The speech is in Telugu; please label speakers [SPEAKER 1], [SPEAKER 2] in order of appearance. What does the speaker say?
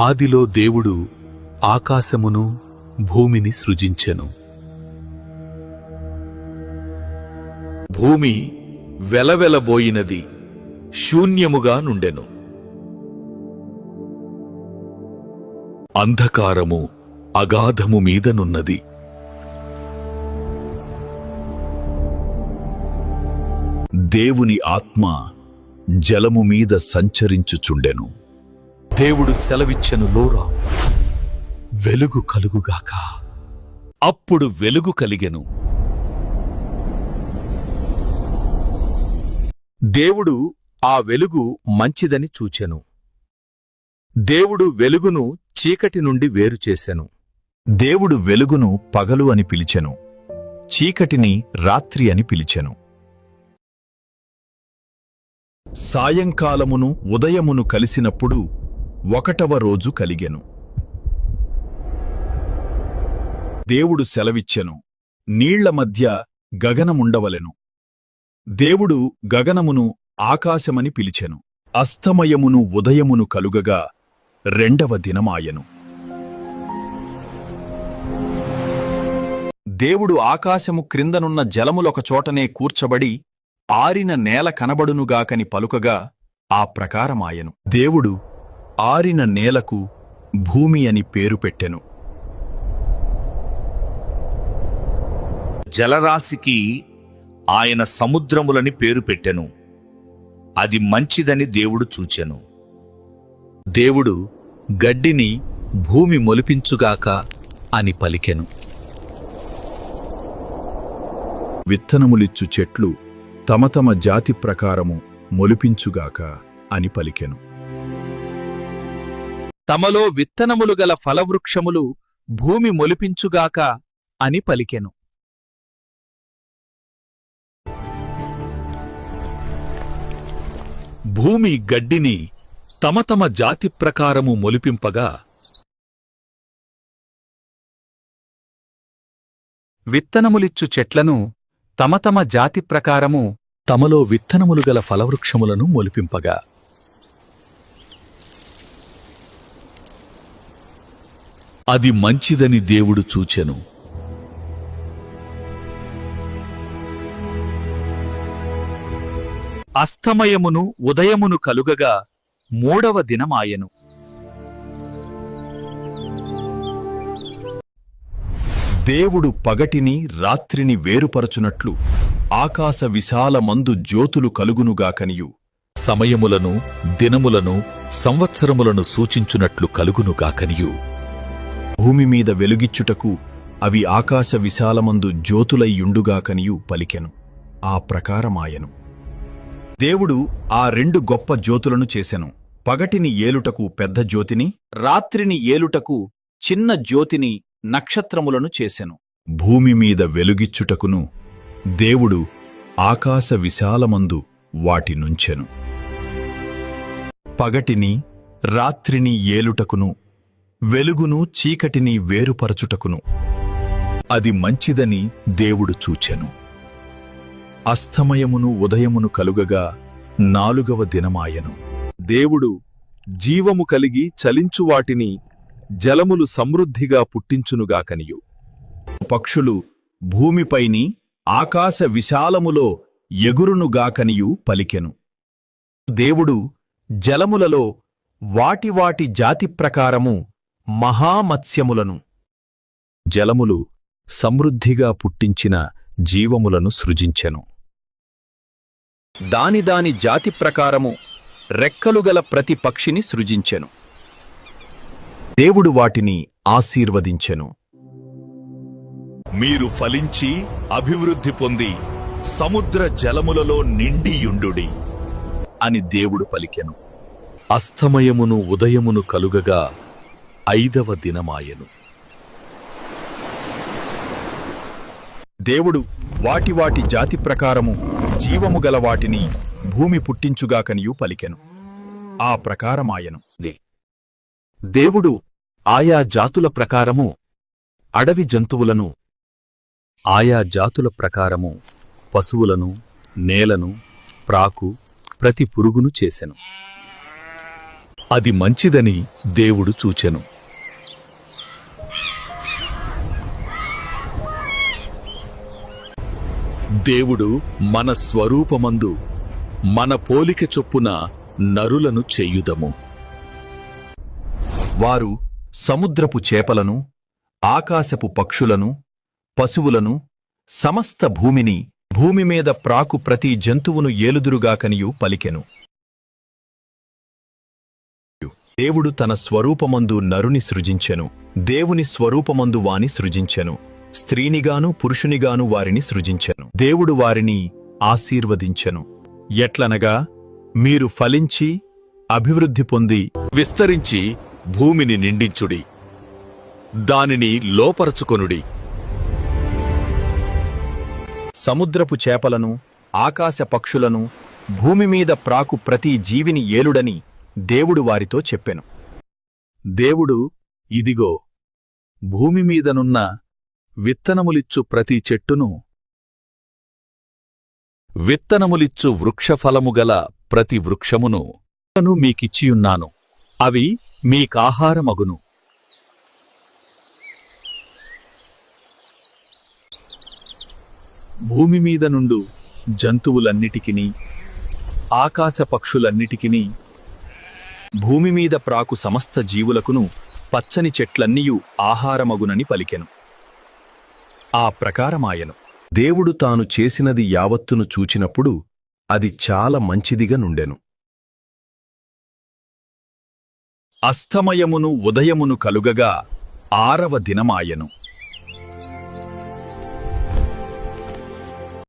[SPEAKER 1] ఆదిలో దేవుడు ఆకాశమును భూమిని సృజించెను. భూమి వెలవెలబోయినది, శూన్యముగా నుండెను. అంధకారము అగాధము మీదనున్నది.
[SPEAKER 2] దేవుని ఆత్మ జలము మీద సంచరించుచుండెను.
[SPEAKER 1] దేవుడు సెలవిచ్చెను, లోరా వెలుగు కలుగుగాక. అప్పుడు వెలుగు కలిగెను. దేవుడు ఆ వెలుగు మంచిదని చూచెను. దేవుడు వెలుగును చీకటి నుండి వేరుచేసెను.
[SPEAKER 2] దేవుడు వెలుగును పగలు అని పిలిచెను, చీకటిని రాత్రి అని పిలిచెను. సాయంకాలమును ఉదయమును కలిసినప్పుడు 1వ రోజు కలిగెను. దేవుడు సెలవిచ్చెను, నీళ్ల మధ్య గగనముండవలెను. దేవుడు గగనమును ఆకాశమని పిలిచెను. అస్తమయమును ఉదయమును కలుగగా 2వ దినమాయెను. దేవుడు ఆకాశము క్రిందనున్న జలములొక చోటనే కూర్చబడి ఆరిన నేల కనబడునుగాకని పలుకగా ఆ ప్రకారమాయెను. దేవుడు ఆరిన నేలకు భూమి అని పేరు పెట్టెను.
[SPEAKER 3] జలరాశికి ఆయన సముద్రములని పేరు పెట్టెను. అది మంచిదని దేవుడు చూచెను.
[SPEAKER 1] దేవుడు గడ్డిని భూమి మొలిపించుగాక అని పలికెను.
[SPEAKER 2] విత్తనములిచ్చు చెట్లు తమ తమ జాతి ప్రకారము మొలిపించుగాక అని పలికెను.
[SPEAKER 1] తమలో విత్తనములు గల ఫలవృక్షములు భూమి మొలిపించుగాక అని పలికెను. భూమి గడ్డిని తమ తమ జాతి ప్రకారము మొలిపింపగా, విత్తనములిచ్చు చెట్లను తమ తమ జాతి ప్రకారము తమలో విత్తనములు గల ఫలవృక్షములను మొలిపింపగా, అది మంచిదని దేవుడు చూచెను. అస్తమయమును ఉదయమును కలుగగా 3వ దినమాయెను.
[SPEAKER 2] దేవుడు పగటిని రాత్రిని వేరుపరచునట్లు ఆకాశ విశాలమందు జ్యోతులు కలుగునుగాకనియు,
[SPEAKER 1] సమయములను దినములను సంవత్సరములను సూచించునట్లు కలుగునుగాకనియు,
[SPEAKER 2] భూమి మీద వెలుగిచ్చుటకు అవి ఆకాశ విశాలమందు జ్యోతులయ్యుండుగాకనియు పలికెను. ఆ ప్రకారమాయెను. దేవుడు ఆ 2 గొప్ప జ్యోతులను చేసెను. పగటిని ఏలుటకు పెద్ద జ్యోతిని, రాత్రిని ఏలుటకు చిన్న జ్యోతిని, నక్షత్రములను చేసెను. భూమి మీద వెలుగిచ్చుటకును దేవుడు ఆకాశ విశాలమందు వాటి నుంచెను. పగటిని రాత్రిని ఏలుటకును వెలుగును చీకటిని వేరుపరచుటకును అది మంచిదని దేవుడు చూచెను. అస్తమయమును ఉదయమును కలుగగా 4వ దినమాయెను.
[SPEAKER 1] దేవుడు జీవము కలిగి చలించువాటిని జలములు సమృద్ధిగా పుట్టించునుగాకనియు,
[SPEAKER 2] పక్షులు భూమిపైని ఆకాశ విశాలములో ఎగురునుగాకనియు పలికెను. దేవుడు జలములలో వాటి వాటి జాతి ప్రకారము మహామత్స్యములను, జలములు సమృద్ధిగా పుట్టించిన జీవములను సృజించెను. దాని దాని జాతి ప్రకారము రెక్కలుగల ప్రతి పక్షిని సృజించెను. దేవుడు వాటిని ఆశీర్వదించెను.
[SPEAKER 3] మీరు ఫలించి అభివృద్ధి పొంది సముద్ర జలములలో నిండియుండుడి
[SPEAKER 2] అని దేవుడు పలికెను.
[SPEAKER 1] అస్తమయమును ఉదయమును కలుగగా 5వ దినమాయెను.
[SPEAKER 2] దేవుడు వాటి వాటి జాతి ప్రకారము జీవము గల వాటిని భూమి పుట్టించుగాకనియు పలికెను. ఆ ప్రకారమాయెను.
[SPEAKER 1] దేవుడు ఆయా జాతుల ప్రకారము అడవి జంతువులను, ఆయా జాతుల ప్రకారము పశువులను, నేలను, ప్రాకు, ప్రతి పురుగును చేసెను. అది మంచిదని దేవుడు చూచెను. దేవుడు మన స్వరూపమందు మన పోలిక చొప్పున నరులను చెయ్యుదము.
[SPEAKER 2] వారు సముద్రపు చేపలను, ఆకాశపు పక్షులను, పశువులను, సమస్త భూమిని, భూమి మీద ప్రాకు ప్రతి జంతువును ఏలుదురుగాకనియు పలికెను. దేవుడు తన స్వరూపమందు నరుని సృజించెను. దేవుని స్వరూపమందు వాని సృజించెను. స్త్రీనిగాను పురుషునిగాను వారిని సృజించెను. దేవుడు వారిని ఆశీర్వదించెను. ఎట్లనగా, మీరు ఫలించి అభివృద్ధి పొంది
[SPEAKER 1] విస్తరించి భూమిని నిండించుడి, దానిని లోపరచుకొనుడి.
[SPEAKER 2] సముద్రపు చేపలను, ఆకాశ పక్షులను, భూమి మీద ప్రాకు ప్రతి జీవిని ఏలుడని దేవుడు వారితో చెప్పెను.
[SPEAKER 1] దేవుడు, ఇదిగో, భూమి మీదనున్న విత్తనములిచ్చు ప్రతి చెట్టును, విత్తనములిచ్చు వృక్షఫలము గల ప్రతి వృక్షమును మీకిచ్చియున్నాను. అవి మీకాహారమగును. భూమి మీద నుండు జంతువులన్నిటికిని, ఆకాశ పక్షులన్నిటికిని,
[SPEAKER 2] భూమి మీద ప్రాకు సమస్త జీవులకును పచ్చని చెట్లన్నీయు ఆహారమగునని పలికెను. ఆ ప్రకారమాయెను. దేవుడు తాను చేసినది యావత్తును చూచినప్పుడు అది చాలా మంచిదిగా నుండెను. అస్తమయమును ఉదయమును కలుగగా 6వ దినమాయెను.